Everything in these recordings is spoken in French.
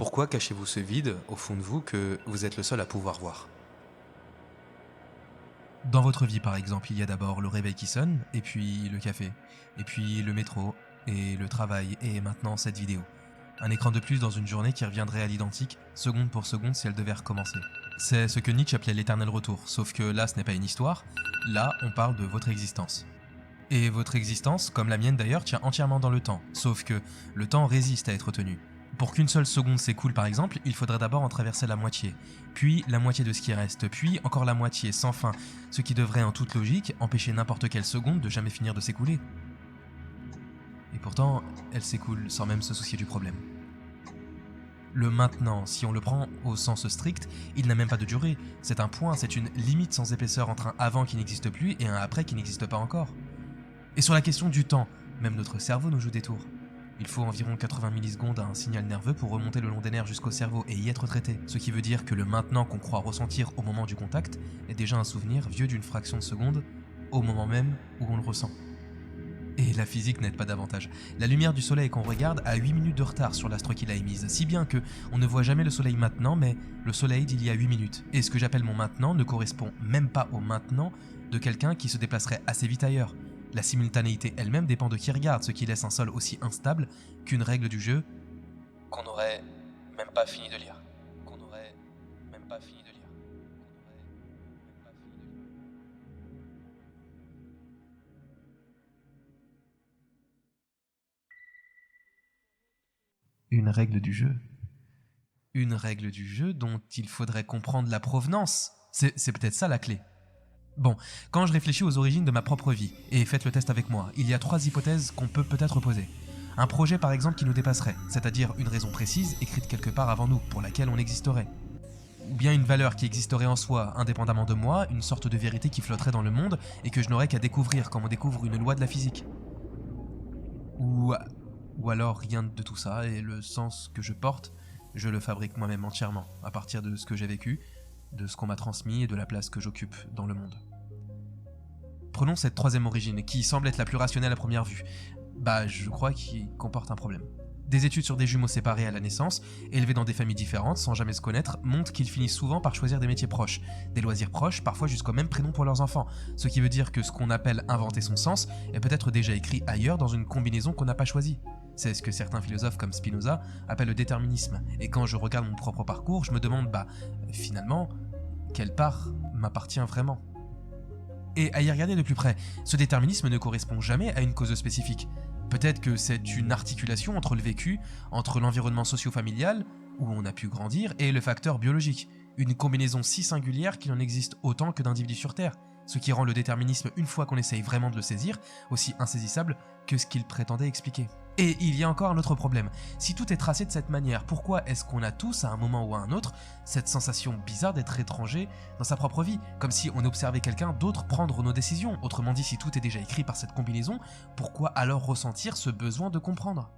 Pourquoi cachez-vous ce vide au fond de vous que vous êtes le seul à pouvoir voir? Dans votre vie, par exemple, il y a d'abord le réveil qui sonne, et puis le café, et puis le métro, et le travail, et maintenant cette vidéo. Un écran de plus dans une journée qui reviendrait à l'identique, seconde pour seconde si elle devait recommencer. C'est ce que Nietzsche appelait l'éternel retour, sauf que là ce n'est pas une histoire, là on parle de votre existence. Et votre existence, comme la mienne d'ailleurs, tient entièrement dans le temps, sauf que le temps résiste à être tenu. Pour qu'une seule seconde s'écoule par exemple, il faudrait d'abord en traverser la moitié, puis la moitié de ce qui reste, puis encore la moitié sans fin, ce qui devrait en toute logique empêcher n'importe quelle seconde de jamais finir de s'écouler. Et pourtant, elle s'écoule sans même se soucier du problème. Le maintenant, si on le prend au sens strict, il n'a même pas de durée, c'est un point, c'est une limite sans épaisseur entre un avant qui n'existe plus et un après qui n'existe pas encore. Et sur la question du temps, même notre cerveau nous joue des tours. Il faut environ 80 millisecondes à un signal nerveux pour remonter le long des nerfs jusqu'au cerveau et y être traité, ce qui veut dire que le maintenant qu'on croit ressentir au moment du contact est déjà un souvenir vieux d'une fraction de seconde au moment même où on le ressent. Et la physique n'aide pas davantage. La lumière du soleil qu'on regarde a 8 minutes de retard sur l'astre qui l'a émise, si bien que on ne voit jamais le soleil maintenant, mais le soleil d'il y a 8 minutes. Et ce que j'appelle mon maintenant ne correspond même pas au maintenant de quelqu'un qui se déplacerait assez vite ailleurs. La simultanéité elle-même dépend de qui regarde, ce qui laisse un sol aussi instable qu'une règle du jeu qu'on n'aurait même pas fini de lire. Une règle du jeu. Une règle du jeu dont il faudrait comprendre la provenance. C'est peut-être ça la clé. Bon, quand je réfléchis aux origines de ma propre vie, et faites le test avec moi, il y a 3 hypothèses qu'on peut peut-être poser. Un projet par exemple qui nous dépasserait, c'est-à-dire une raison précise écrite quelque part avant nous, pour laquelle on existerait. Ou bien une valeur qui existerait en soi, indépendamment de moi, une sorte de vérité qui flotterait dans le monde et que je n'aurais qu'à découvrir comme on découvre une loi de la physique. Ou alors rien de tout ça, et le sens que je porte, je le fabrique moi-même entièrement, à partir de ce que j'ai vécu, de ce qu'on m'a transmis et de la place que j'occupe dans le monde. Prenons cette troisième origine, qui semble être la plus rationnelle à première vue. Je crois qu'il comporte un problème. Des études sur des jumeaux séparés à la naissance, élevés dans des familles différentes, sans jamais se connaître, montrent qu'ils finissent souvent par choisir des métiers proches, des loisirs proches, parfois jusqu'au même prénom pour leurs enfants, ce qui veut dire que ce qu'on appelle inventer son sens est peut-être déjà écrit ailleurs dans une combinaison qu'on n'a pas choisie. C'est ce que certains philosophes comme Spinoza appellent le déterminisme, et quand je regarde mon propre parcours, je me demande, finalement, quelle part m'appartient vraiment ? Et à y regarder de plus près, ce déterminisme ne correspond jamais à une cause spécifique. Peut-être que c'est une articulation entre le vécu, entre l'environnement socio-familial, où on a pu grandir, et le facteur biologique. Une combinaison si singulière qu'il en existe autant que d'individus sur Terre, ce qui rend le déterminisme, une fois qu'on essaye vraiment de le saisir, aussi insaisissable que ce qu'il prétendait expliquer. Et il y a encore un autre problème. Si tout est tracé de cette manière, pourquoi est-ce qu'on a tous, à un moment ou à un autre, cette sensation bizarre d'être étranger dans sa propre vie, comme si on observait quelqu'un d'autre prendre nos décisions? Autrement dit, si tout est déjà écrit par cette combinaison, pourquoi alors ressentir ce besoin de comprendre?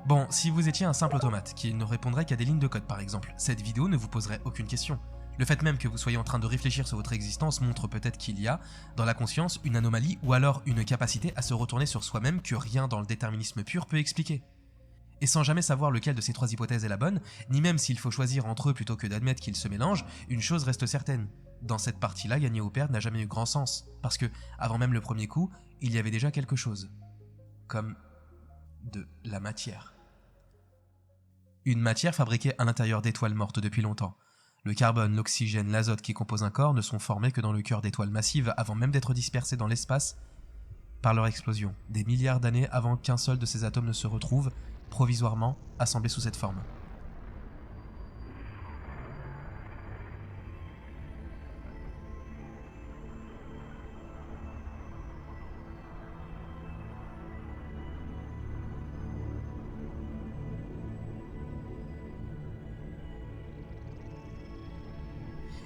Bon, si vous étiez un simple automate, qui ne répondrait qu'à des lignes de code par exemple, cette vidéo ne vous poserait aucune question. Le fait même que vous soyez en train de réfléchir sur votre existence montre peut-être qu'il y a, dans la conscience, une anomalie ou alors une capacité à se retourner sur soi-même que rien dans le déterminisme pur peut expliquer. Et sans jamais savoir lequel de ces 3 hypothèses est la bonne, ni même s'il faut choisir entre eux plutôt que d'admettre qu'ils se mélangent, une chose reste certaine. Dans cette partie-là, gagner ou perdre n'a jamais eu grand sens, parce que, avant même le premier coup, il y avait déjà quelque chose. Comme de la matière. Une matière fabriquée à l'intérieur d'étoiles mortes depuis longtemps. Le carbone, l'oxygène, l'azote qui composent un corps ne sont formés que dans le cœur d'étoiles massives avant même d'être dispersés dans l'espace par leur explosion, des milliards d'années avant qu'un seul de ces atomes ne se retrouve, provisoirement, assemblés sous cette forme.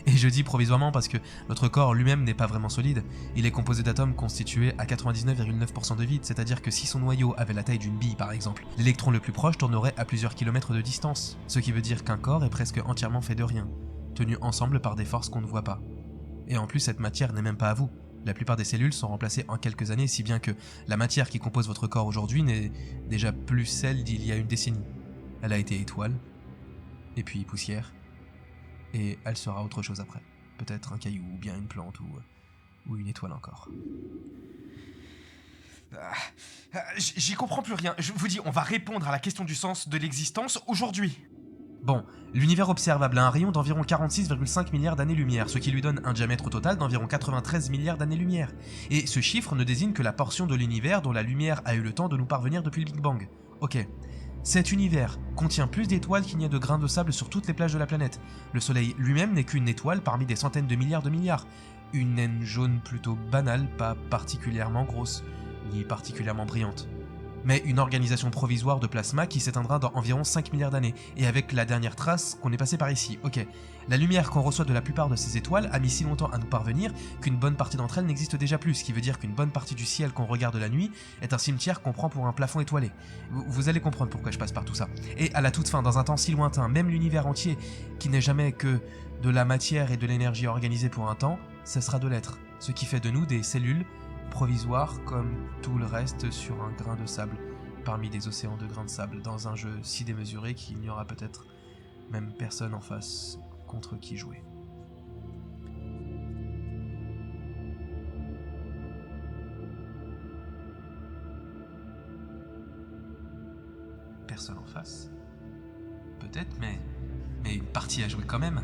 Et je dis provisoirement parce que notre corps lui-même n'est pas vraiment solide. Il est composé d'atomes constitués à 99,9% de vide, c'est-à-dire que si son noyau avait la taille d'une bille par exemple, l'électron le plus proche tournerait à plusieurs kilomètres de distance, ce qui veut dire qu'un corps est presque entièrement fait de rien, tenu ensemble par des forces qu'on ne voit pas. Et en plus, cette matière n'est même pas à vous. La plupart des cellules sont remplacées en quelques années, si bien que la matière qui compose votre corps aujourd'hui n'est déjà plus celle d'il y a une décennie. Elle a été étoile, et puis poussière, et elle sera autre chose après. Peut-être un caillou, ou bien une plante, ou une étoile encore. J'y comprends plus rien. Je vous dis, on va répondre à la question du sens de l'existence aujourd'hui. Bon, l'univers observable a un rayon d'environ 46,5 milliards d'années-lumière, ce qui lui donne un diamètre total d'environ 93 milliards d'années-lumière. Et ce chiffre ne désigne que la portion de l'univers dont la lumière a eu le temps de nous parvenir depuis le Big Bang. Ok. Cet univers contient plus d'étoiles qu'il n'y a de grains de sable sur toutes les plages de la planète. Le Soleil lui-même n'est qu'une étoile parmi des centaines de milliards. Une naine jaune plutôt banale, pas particulièrement grosse, ni particulièrement brillante. Mais une organisation provisoire de plasma qui s'éteindra dans environ 5 milliards d'années, et avec la dernière trace qu'on est passé par ici. Ok, la lumière qu'on reçoit de la plupart de ces étoiles a mis si longtemps à nous parvenir qu'une bonne partie d'entre elles n'existe déjà plus, ce qui veut dire qu'une bonne partie du ciel qu'on regarde la nuit est un cimetière qu'on prend pour un plafond étoilé. Vous allez comprendre pourquoi je passe par tout ça. Et à la toute fin, dans un temps si lointain, même l'univers entier, qui n'est jamais que de la matière et de l'énergie organisée pour un temps, cessera de l'être, ce qui fait de nous des cellules provisoire comme tout le reste sur un grain de sable, parmi des océans de grains de sable, dans un jeu si démesuré qu'il n'y aura peut-être même personne en face contre qui jouer. Personne en face? Peut-être, mais une partie à jouer quand même.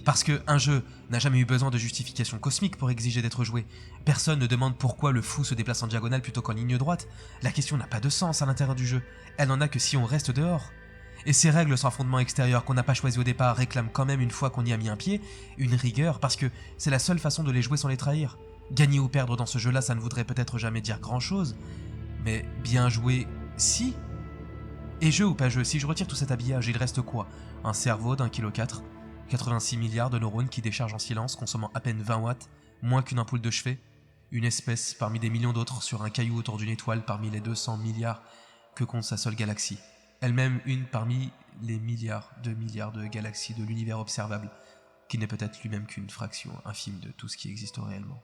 Parce qu'un jeu n'a jamais eu besoin de justification cosmique pour exiger d'être joué. Personne ne demande pourquoi le fou se déplace en diagonale plutôt qu'en ligne droite. La question n'a pas de sens à l'intérieur du jeu. Elle n'en a que si on reste dehors. Et ces règles sans fondement extérieur qu'on n'a pas choisi au départ réclament quand même, une fois qu'on y a mis un pied, une rigueur, parce que c'est la seule façon de les jouer sans les trahir. Gagner ou perdre dans ce jeu-là, ça ne voudrait peut-être jamais dire grand-chose, mais bien jouer, si. Et jeu ou pas jeu, si je retire tout cet habillage, il reste quoi? Un cerveau d'1,4 kg, 86 milliards de neurones qui déchargent en silence, consommant à peine 20 watts, moins qu'une ampoule de chevet, une espèce parmi des millions d'autres sur un caillou autour d'une étoile parmi les 200 milliards que compte sa seule galaxie. Elle-même une parmi les milliards de galaxies de l'univers observable, qui n'est peut-être lui-même qu'une fraction infime de tout ce qui existe réellement.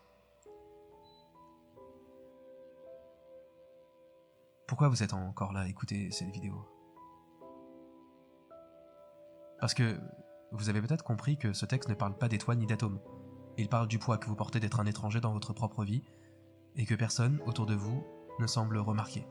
Pourquoi vous êtes encore là à écouter cette vidéo? Parce que vous avez peut-être compris que ce texte ne parle pas d'étoiles ni d'atomes. Il parle du poids que vous portez d'être un étranger dans votre propre vie, et que personne autour de vous ne semble remarquer.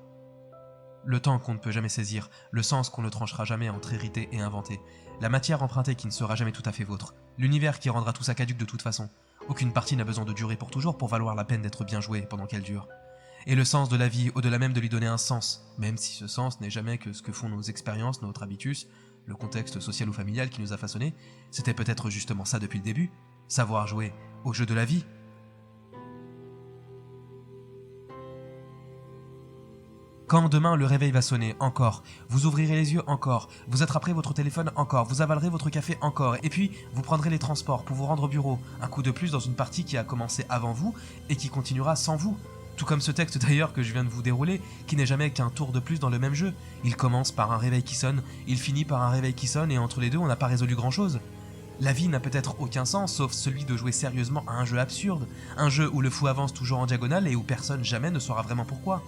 Le temps qu'on ne peut jamais saisir, le sens qu'on ne tranchera jamais entre hérité et inventé, la matière empruntée qui ne sera jamais tout à fait vôtre, l'univers qui rendra tout ça caduque de toute façon. Aucune partie n'a besoin de durer pour toujours pour valoir la peine d'être bien jouée pendant qu'elle dure. Et le sens de la vie, au-delà même de lui donner un sens, même si ce sens n'est jamais que ce que font nos expériences, notre habitus, le contexte social ou familial qui nous a façonnés, c'était peut-être justement ça depuis le début, savoir jouer au jeu de la vie. Quand demain le réveil va sonner, encore, vous ouvrirez les yeux encore, vous attraperez votre téléphone encore, vous avalerez votre café encore, et puis vous prendrez les transports pour vous rendre au bureau, un coup de plus dans une partie qui a commencé avant vous et qui continuera sans vous. Tout comme ce texte d'ailleurs que je viens de vous dérouler, qui n'est jamais qu'un tour de plus dans le même jeu. Il commence par un réveil qui sonne, il finit par un réveil qui sonne, et entre les deux on n'a pas résolu grand chose. La vie n'a peut-être aucun sens, sauf celui de jouer sérieusement à un jeu absurde, un jeu où le fou avance toujours en diagonale et où personne jamais ne saura vraiment pourquoi.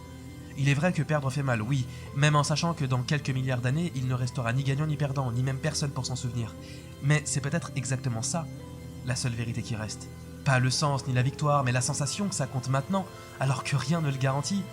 Il est vrai que perdre fait mal, oui, même en sachant que dans quelques milliards d'années, il ne restera ni gagnant ni perdant, ni même personne pour s'en souvenir. Mais c'est peut-être exactement ça, la seule vérité qui reste. Pas le sens ni la victoire, mais la sensation que ça compte maintenant, alors que rien ne le garantit.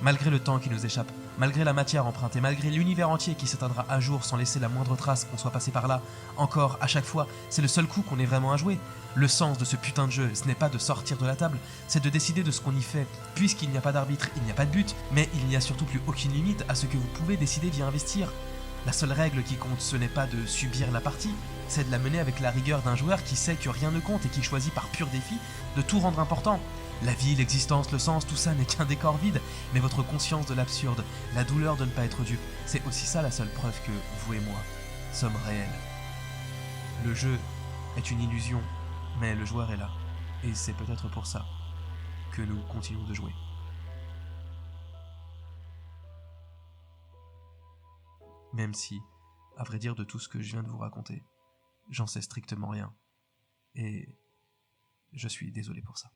Malgré le temps qui nous échappe, malgré la matière empruntée, malgré l'univers entier qui s'éteindra un jour sans laisser la moindre trace qu'on soit passé par là, encore, à chaque fois, c'est le seul coup qu'on ait vraiment à jouer. Le sens de ce putain de jeu, ce n'est pas de sortir de la table, c'est de décider de ce qu'on y fait. Puisqu'il n'y a pas d'arbitre, il n'y a pas de but, mais il n'y a surtout plus aucune limite à ce que vous pouvez décider d'y investir. La seule règle qui compte, ce n'est pas de subir la partie, c'est de la mener avec la rigueur d'un joueur qui sait que rien ne compte et qui choisit par pur défi de tout rendre important. La vie, l'existence, le sens, tout ça n'est qu'un décor vide, mais votre conscience de l'absurde, la douleur de ne pas être dupe, c'est aussi ça la seule preuve que vous et moi sommes réels. Le jeu est une illusion, mais le joueur est là, et c'est peut-être pour ça que nous continuons de jouer. Même si, à vrai dire de tout ce que je viens de vous raconter, j'en sais strictement rien. Et Je suis désolé pour ça.